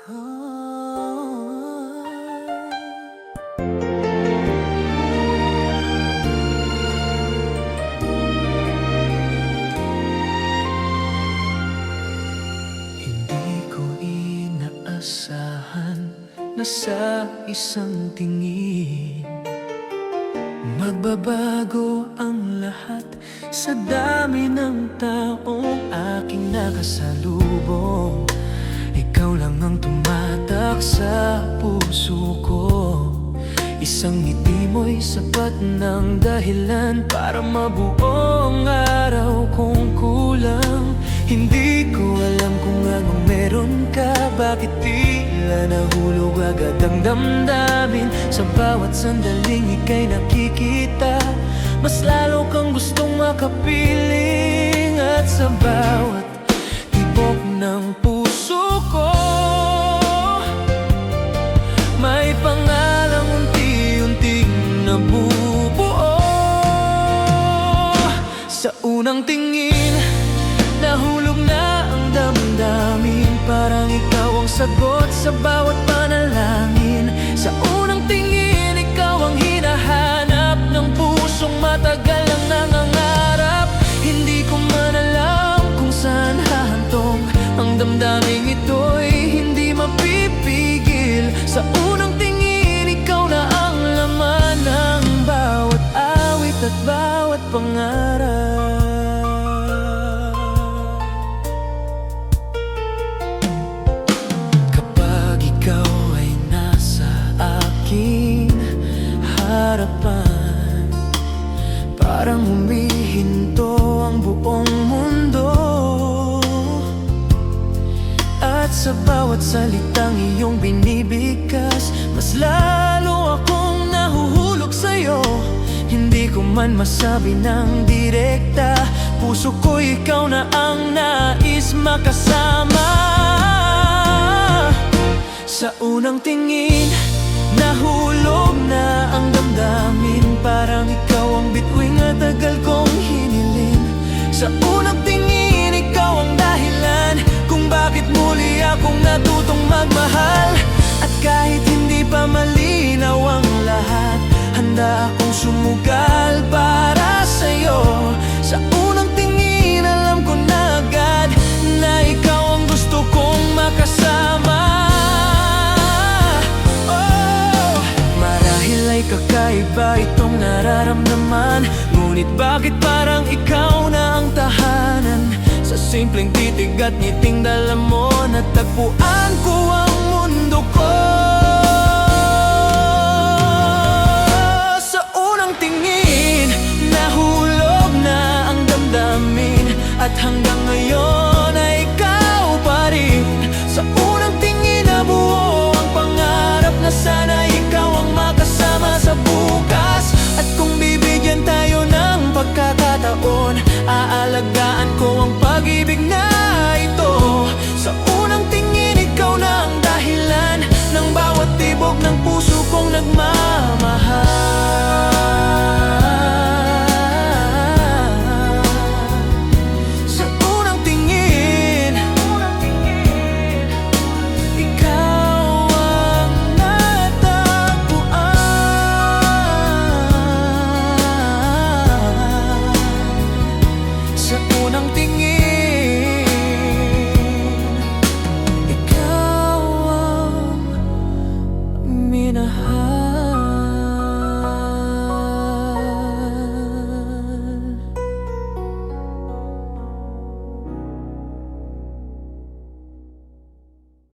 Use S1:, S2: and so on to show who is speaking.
S1: Hindi ko inaasahan na sa isang tingin magbabago ang lahat sa dami ng taong aking nakasalubong. Ikaw lang ang tumatak sa puso ko. Isang ngiti mo'y sapat ng dahilan para mabuong araw kong kulang. Hindi ko alam kung anong meron ka, bakit tila nahulog agad ang damdamin. Sa bawat sandaling ika'y nakikita, mas lalo kang gustong makapiling. At sa bawat tibok ng puso ko, may pangalang unti-unting nabubuo. Sa unang tingin, nahulog na ang damdamin. Parang ikaw ang sagot sa bawat panalangin. Sa unang tingin, ikaw ang hinahanap ng pusong matagal ang nangangarap. Hindi ko man alam kung saan hahantong ang damdaming ito'y hindi mapipigil. Sa unang tingin, ikaw na ang laman ng bawat awit at bawat pangarap. Harapan, parang humihinto ang buong mundo. At sa bawat salitang iyong binibigkas, mas lalo akong nahuhulog sa'yo. Hindi ko man masabi ng direkta, puso ko ikaw na ang nais makasama. Sa unang tingin, nahulog na ang damdamin. Parang ikaw ang bituing na tagal kong hiniling. Sa unang tingin, ikaw ang dahilan kung bakit muli akong natutong magmahal. At kahit hindi pa malinaw ang lahat, handa akong sumugal para sa'yo. Sa unang tingin, alam ko na agad na ikaw ang gusto kong makasama. Kakaiba itong nararamdaman, ngunit bakit parang ikaw na ang tahanan? Sa simpleng titig at ngiting dala mo, natagpuan ko ang mundo ko. Sa unang tingin, nahulog na ang damdamin. At hanggang ngayon